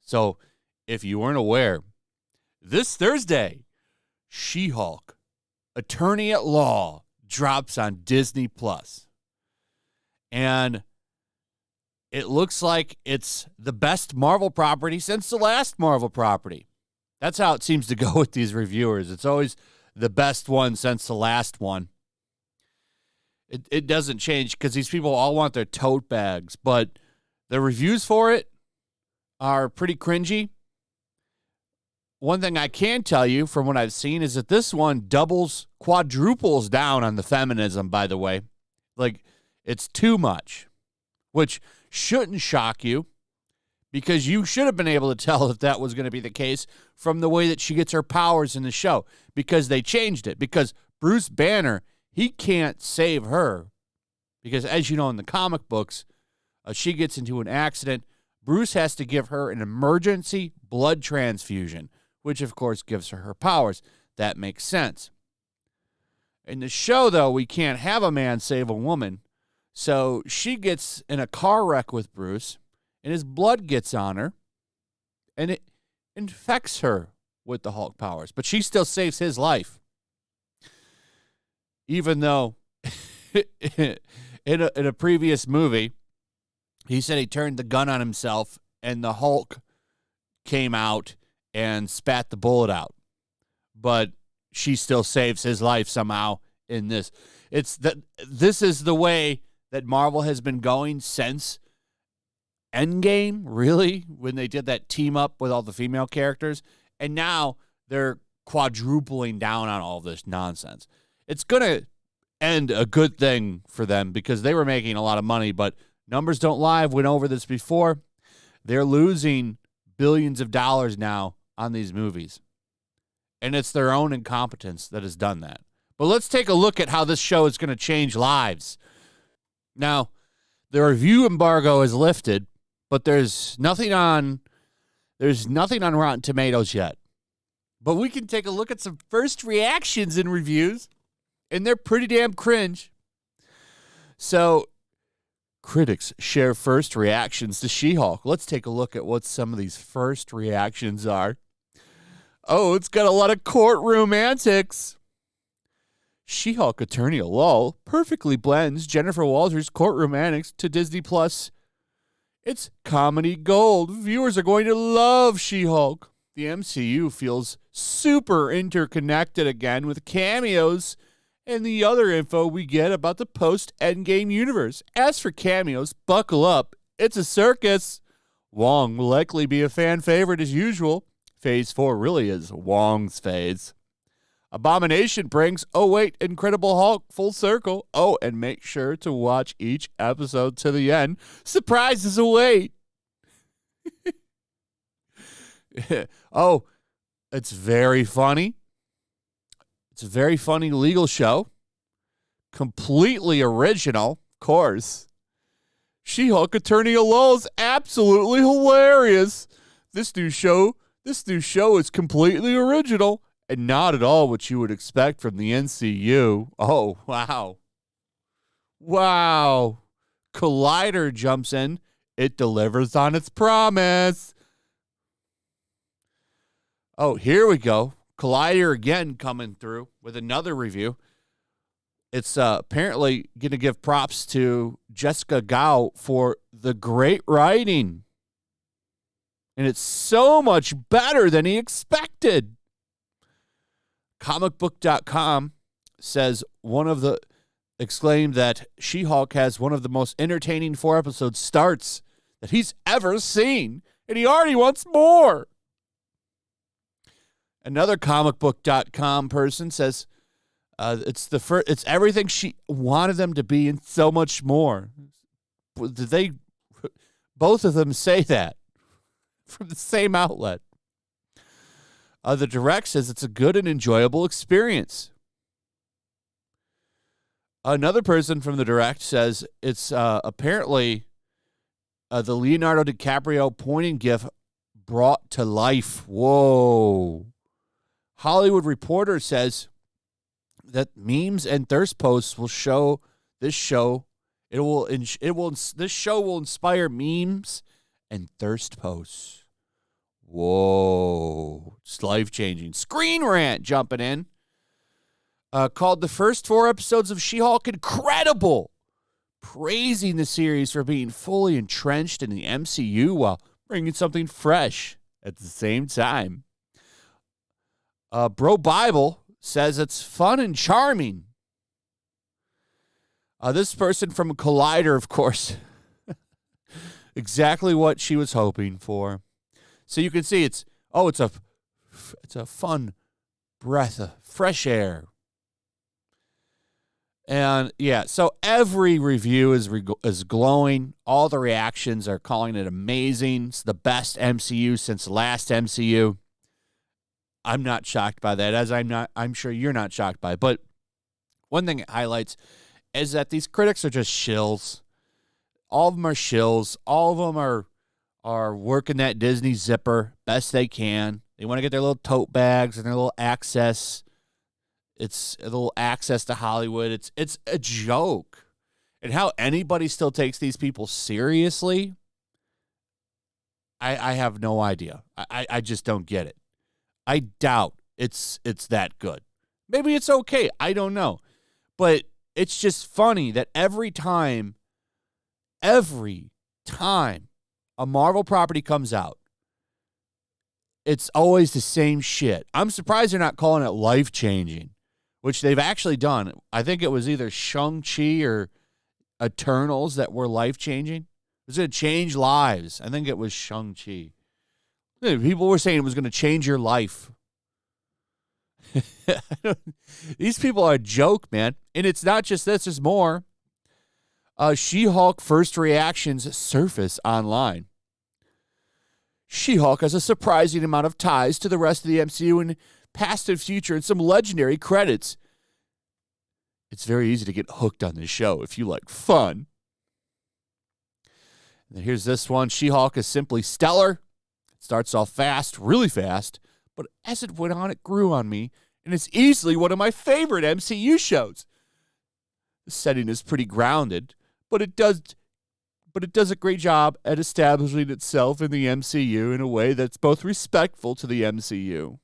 So, if you weren't aware, this Thursday, She-Hulk, Attorney at Law, drops on Disney+. And it looks like it's the best Marvel property since the last Marvel property. That's how it seems to go with these reviewers. It's always the best one since the last one. It doesn't change because these people all want their tote bags, but the reviews for it are pretty cringy. One thing I can tell you from what I've seen is that this one quadruples down on the feminism, by the way. Like, it's too much, which shouldn't shock you because you should have been able to tell if that was going to be the case from the way that she gets her powers in the show, because they changed it. Because Bruce Banner, he can't save her because, as you know, in the comic books, she gets into an accident. Bruce has to give her an emergency blood transfusion, which, of course, gives her powers. That makes sense. In the show, though, we can't have a man save a woman. So she gets in a car wreck with Bruce, and his blood gets on her, and it infects her with the Hulk powers. But she still saves his life. Even though in a previous movie, he said he turned the gun on himself, and the Hulk came out and spat the bullet out. But she still saves his life somehow in this. This is the way that Marvel has been going since Endgame, really, when they did that team up with all the female characters. And now they're quadrupling down on all this nonsense. It's going to end a good thing for them because they were making a lot of money, but numbers don't lie. I've went over this before. They're losing billions of dollars now on these movies. And it's their own incompetence that has done that. But let's take a look at how this show is going to change lives. Now, the review embargo is lifted, but there's nothing on Rotten Tomatoes yet. But we can take a look at some first reactions and reviews, and they're pretty damn cringe. So, critics share first reactions to She-Hulk. Let's take a look at what some of these first reactions are. Oh, it's got a lot of courtroom antics. She-Hulk Attorney at Law perfectly blends Jennifer Walters' courtroom antics to Disney+. It's comedy gold. Viewers are going to love She-Hulk. The MCU feels super interconnected again with cameos and the other info we get about the post-Endgame universe. As for cameos, buckle up. It's a circus. Wong will likely be a fan favorite as usual. Phase 4 really is Wong's phase. Abomination brings, Incredible Hulk full circle. Oh, and make sure to watch each episode to the end. Surprises await. Oh, it's very funny. It's a very funny legal show. Completely original, of course. She-Hulk Attorney at Law is absolutely hilarious. This new show is completely original and not at all what you would expect from the MCU. Oh, wow. Wow. Collider jumps in. It delivers on its promise. Oh, here we go. Collider again coming through with another review. It's apparently going to give props to Jessica Gao for the great writing. And it's so much better than he expected. Comicbook.com says exclaimed that She-Hulk has one of the most entertaining 4-episode starts that he's ever seen, and he already wants more. Another comicbook.com person says it's everything she wanted them to be and so much more. Did both of them say that from the same outlet? The Direct says it's a good and enjoyable experience. Another person from the Direct says it's apparently the Leonardo DiCaprio pointing gif brought to life. Whoa. Hollywood Reporter says that memes and thirst posts will show this show. This show will inspire memes and thirst posts. Whoa. It's life-changing. Screen Rant jumping in. Called the first 4 episodes of She-Hulk incredible, praising the series for being fully entrenched in the MCU while bringing something fresh at the same time. Bro Bible says it's fun and charming. This person from Collider, of course, exactly what she was hoping for. So you can see it's a fun breath of fresh air. And yeah, so every review is glowing. All the reactions are calling it amazing. It's the best MCU since the last MCU. I'm not shocked by that, as I'm sure you're not shocked by it. But one thing it highlights is that these critics are just shills. All of them are shills. All of them are working that Disney zipper best they can. They want to get their little tote bags and their little access. It's a little access to Hollywood. It's a joke. And how anybody still takes these people seriously, I have no idea. I just don't get it. I doubt it's that good. Maybe it's okay. I don't know. But it's just funny that every time a Marvel property comes out, it's always the same shit. I'm surprised they're not calling it life-changing, which they've actually done. I think it was either Shang-Chi or Eternals that were life-changing. It was going to change lives. I think it was Shang-Chi. People were saying it was going to change your life. These people are a joke, man. And it's not just this, there's more. She-Hulk first reactions surface online. She-Hulk has a surprising amount of ties to the rest of the MCU in past and future and some legendary credits. It's very easy to get hooked on this show if you like fun. And here's this one. She-Hulk is simply stellar. It starts off fast, really fast, but as it went on, it grew on me, and it's easily one of my favorite MCU shows. The setting is pretty grounded, but it does a great job at establishing itself in the MCU in a way that's both respectful to the MCU.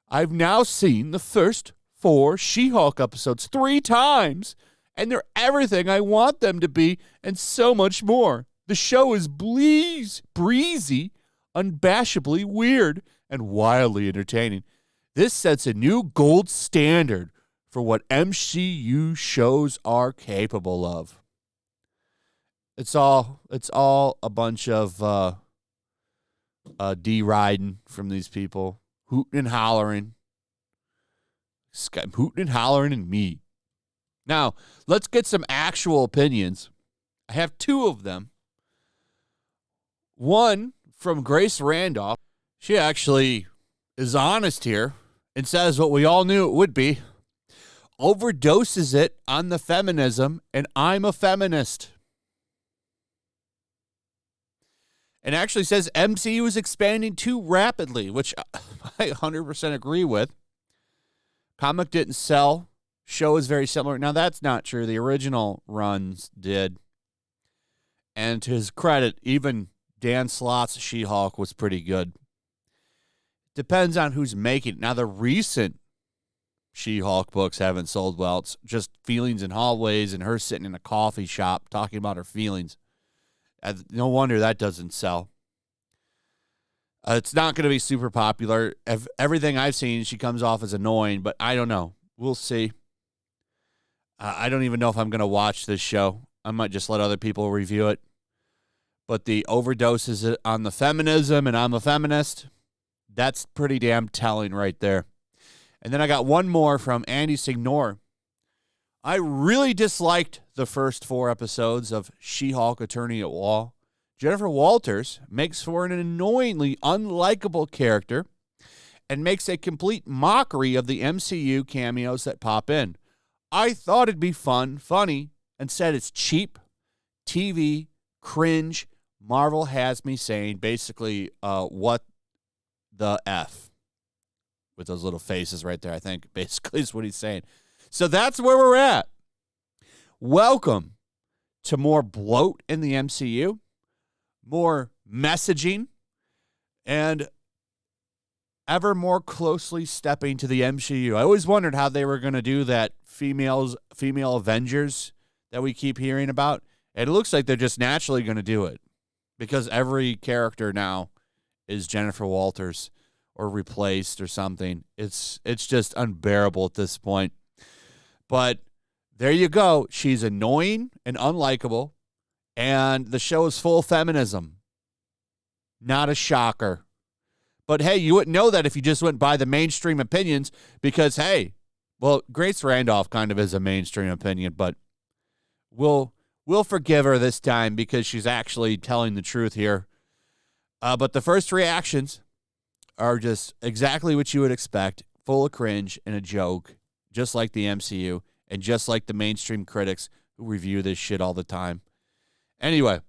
I've now seen the first 4 She-Hulk episodes 3 times, and they're everything I want them to be and so much more. The show is breezy, unabashedly weird, and wildly entertaining. This sets a new gold standard for what MCU shows are capable of. It's all a bunch of deriding from these people, hooting and hollering. Hooting and hollering and me. Now, let's get some actual opinions. I have 2 of them. One from Grace Randolph. She actually is honest here and says what we all knew it would be. Overdoses it on the feminism, and I'm a feminist. And actually says MCU is expanding too rapidly, which I 100% agree with. Comic didn't sell. Show is very similar. Now, that's not true. The original runs did. And to his credit, even Dan Slott's She-Hulk was pretty good. Depends on who's making it. Now, the recent She-Hulk books haven't sold well. It's just feelings in hallways and her sitting in a coffee shop talking about her feelings. No wonder that doesn't sell. It's not going to be super popular. Everything I've seen, she comes off as annoying, but I don't know. We'll see. I don't even know if I'm going to watch this show. I might just let other people review it. But the overdoses on the feminism and I'm a feminist, that's pretty damn telling right there. And then I got one more from Andy Signor. I really disliked the first 4 episodes of She-Hulk Attorney at Law. Jennifer Walters makes for an annoyingly unlikable character and makes a complete mockery of the MCU cameos that pop in. I thought it'd be funny, and said it's cheap, TV, cringe. Marvel has me saying basically what the F, with those little faces right there, I think, basically is what he's saying. So that's where we're at. Welcome to more bloat in the MCU, more messaging, and ever more closely stepping to the MCU. I always wondered how they were going to do that female Avengers that we keep hearing about. And it looks like they're just naturally going to do it because every character now is Jennifer Walters or replaced or something. It's just unbearable at this point. But there you go. She's annoying and unlikable, and the show is full feminism. Not a shocker. But hey, you wouldn't know that if you just went by the mainstream opinions because, hey, well, Grace Randolph kind of is a mainstream opinion, but we'll forgive her this time because she's actually telling the truth here. But the first reactions are just exactly what you would expect, full of cringe and a joke, just like the MCU and just like the mainstream critics who review this shit all the time. Anyway,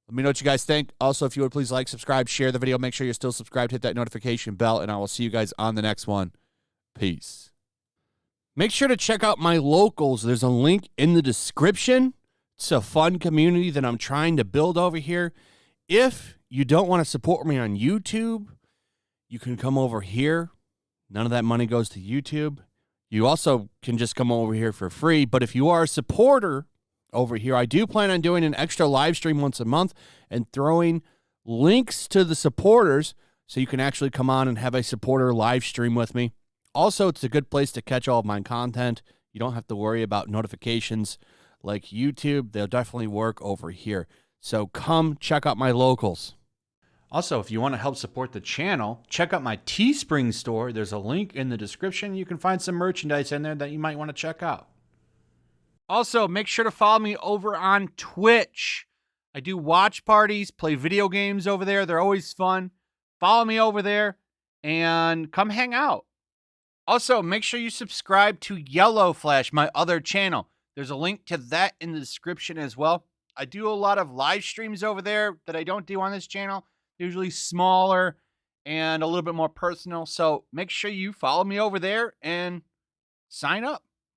let me know what you guys think. Also, if you would please like, subscribe, share the video. Make sure you're still subscribed. Hit that notification bell, and I will see you guys on the next one. Peace. Make sure to check out my locals. There's a link in the description. It's a fun community that I'm trying to build over here. If you don't want to support me on YouTube, you can come over here. None of that money goes to YouTube. You also can just come over here for free. But if you are a supporter over here, I do plan on doing an extra live stream once a month and throwing links to the supporters so you can actually come on and have a supporter live stream with me. Also, it's a good place to catch all of my content. You don't have to worry about notifications like YouTube. They'll definitely work over here. So come check out my locals. Also, if you want to help support the channel, check out my Teespring store. There's a link in the description. You can find some merchandise in there that you might want to check out. Also, make sure to follow me over on Twitch. I do watch parties, play video games over there. They're always fun. Follow me over there and come hang out. Also, make sure you subscribe to YellowFlash, my other channel. There's a link to that in the description as well. I do a lot of live streams over there that I don't do on this channel. Usually smaller and a little bit more personal. So make sure you follow me over there and sign up.